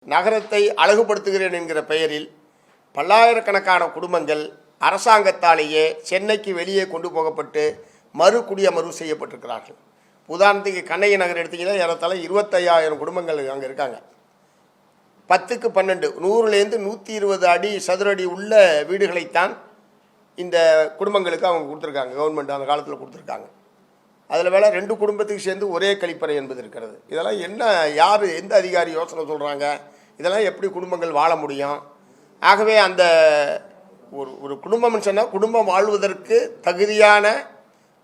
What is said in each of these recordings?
நகரத்தை அழகுபடுத்துகிறேன் என்கிற பெயரில் பல்லாயிரக்கணக்கான குடும்பங்கள் அரசாங்கத்தாலேயே சென்னைக்கு வெளியே கொண்டு போகப்பட்டு மறு செய்யப்பட்டிருக்கிறார்கள். உதாரணத்துக்கு கண்ணகி நகர் எடுத்திங்கன்னா ஏறத்தாழ 25,000 குடும்பங்கள் அங்கே இருக்காங்க. 10க்கு 12 100லேருந்து 120 அடி சதுர அடி உள்ள வீடுகளைத்தான் இந்த குடும்பங்களுக்கு அவங்க கொடுத்துருக்காங்க. கவர்மெண்ட் அந்த காலத்தில் கொடுத்துருக்காங்க. அதில் வேலை 2 குடும்பத்துக்கு சேர்ந்து ஒரே கழிப்பறை என்பது இருக்கிறது. இதெல்லாம் என்ன, யார், எந்த அதிகாரி யோசனை சொல்கிறாங்க? இதெல்லாம் எப்படி குடும்பங்கள் வாழ முடியும்? ஆகவே அந்த ஒரு குடும்பம்னு சொன்னால் குடும்பம் வாழ்வதற்கு தகுதியான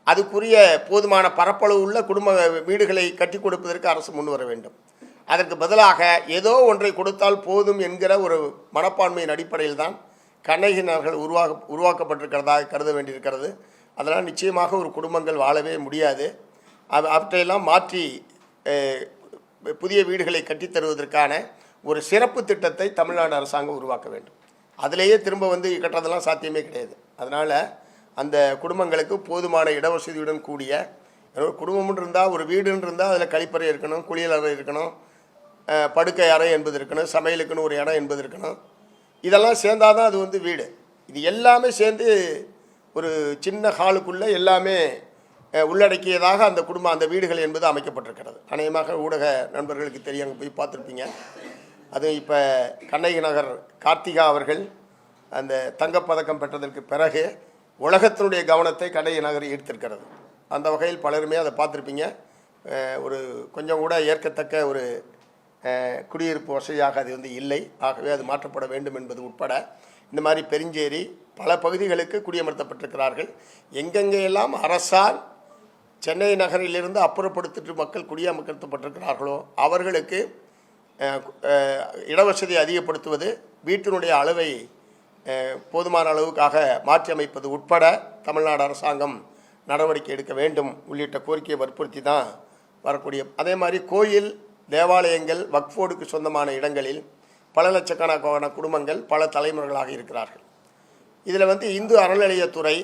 அதுக்குரிய போதுமான பரப்பளவு உள்ள குடும்ப வீடுகளை கட்டி கொடுப்பதற்கு அரசு முன் வர வேண்டும். அதற்கு பதிலாக ஏதோ ஒன்றை கொடுத்தால் போதும் என்கிற ஒரு மனப்பான்மையின் அடிப்படையில் தான் கண்ணகி நகர்கள் உருவாக்கப்பட்டிருக்கிறதாக கருத வேண்டியிருக்கிறது. அதனால் நிச்சயமாக ஒரு குடும்பங்கள் வாழவே முடியாது. அவற்றையெல்லாம் மாற்றி புதிய வீடுகளை கட்டித்தருவதற்கான ஒரு சிறப்பு திட்டத்தை தமிழ்நாடு அரசாங்கம் உருவாக்க வேண்டும். அதிலேயே திரும்ப கட்டுறதெல்லாம் சாத்தியமே கிடையாது. அதனால் அந்த குடும்பங்களுக்கு போதுமான இடவசதியுடன் கூடிய குடும்பம்னு இருந்தால், ஒரு வீடுன்னு இருந்தால் அதில் கழிப்பறை இருக்கணும், குளியலறை இருக்கணும், படுக்கை அறை என்பது இருக்கணும், சமையலுக்குன்னு ஒரு இடம் என்பது இருக்கணும். இதெல்லாம் சேர்ந்தால் தான் அது வீடு. இது எல்லாமே சேர்ந்து ஒரு சின்ன ஹாலுக்குள்ளே எல்லாமே உள்ளடக்கியதாக அந்த வீடுகள் என்பது அமைக்கப்பட்டிருக்கிறது. அநேகமாக ஊடக நண்பர்களுக்கு தெரியும், அங்கே போய் பார்த்துருப்பீங்க. அது இப்போ கண்ணகி நகர் கார்த்திகா அவர்கள் அந்த தங்கப்பதக்கம் பெற்றதற்கு பிறகு உலகத்தினுடைய கவனத்தை கண்ணகி நகர் ஈர்த்திருக்கிறது. அந்த வகையில் பலருமே அதை பார்த்துருப்பீங்க. ஒரு கொஞ்சம் கூட ஏற்கத்தக்க ஒரு குடியிருப்பு வசதியாக அது இல்லை. ஆகவே அது மாற்றப்பட வேண்டும் என்பது உட்பட இந்த மாதிரி பெருஞ்சேரி பல பகுதிகளுக்கு குடியமர்த்தப்பட்டிருக்கிறார்கள். எங்கெங்கெல்லாம் அரசால் சென்னை நகரிலிருந்து அப்புறப்படுத்திட்டு மக்கள் குடியமர்த்தப்பட்டிருக்கிறார்களோ அவர்களுக்கு இடவசதி அதிகப்படுத்துவது, வீட்டினுடைய அளவை போதுமான அளவுக்காக மாற்றி அமைப்பது உட்பட தமிழ்நாடு அரசாங்கம் நடவடிக்கை எடுக்க வேண்டும் உள்ளிட்ட கோரிக்கையை வற்புறுத்தி தான் வரக்கூடிய. அதே மாதிரி கோயில், தேவாலயங்கள், வக்ஃபோர்டுக்கு சொந்தமான இடங்களில் பல லட்சக்கணக்கான குடும்பங்கள் பல தலைமுறைகளாக இருக்கிறார்கள். இதில் இந்து அறநிலையத்துறை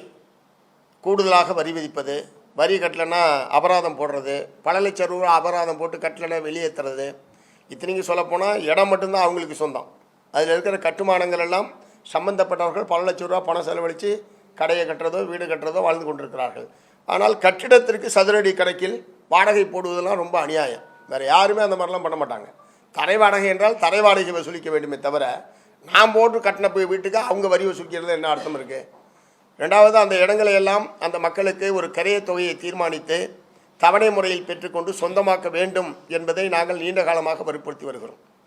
கூடுதலாக வரி விதிப்பது, வரி கட்டலைன்னா அபராதம் போடுறது, பல லட்சம் ரூபா அபராதம் போட்டு கட்டலைன்னா வெளியேற்றுறது. இத்தனைக்கு சொல்லப்போனால் இடம் மட்டும்தான் அவங்களுக்கு சொந்தம். அதில் இருக்கிற கட்டுமானங்கள் எல்லாம் சம்பந்தப்பட்டவர்கள் பல லட்சம் ரூபா பணம் செலவழித்து கடையை கட்டுறதோ வீடு கட்டுறதோ வாழ்ந்து கொண்டிருக்கிறார்கள். ஆனால் கட்டிடத்திற்கு சதுரடி கணக்கில் வாடகை போடுவதெல்லாம் ரொம்ப அநியாயம். வேறு யாருமே அந்த மாதிரிலாம் பண்ண மாட்டாங்க. தரை வாடகை என்றால் தரை வாடகை வசூலிக்க வேண்டுமே தவிர நாம் போட்டு கட்டின போய் வீட்டுக்கு அவங்க வரி வசூலிக்கிறது என்ன அர்த்தம் இருக்குது? ரெண்டாவது, அந்த இடங்களை எல்லாம் அந்த மக்களுக்கு ஒரு கரைய தொகையை தீர்மானித்து தவணை முறையில் பெற்றுக்கொண்டு சொந்தமாக்க வேண்டும் என்பதை நாங்கள் நீண்ட காலமாக வற்புறுத்தி வருகிறோம்.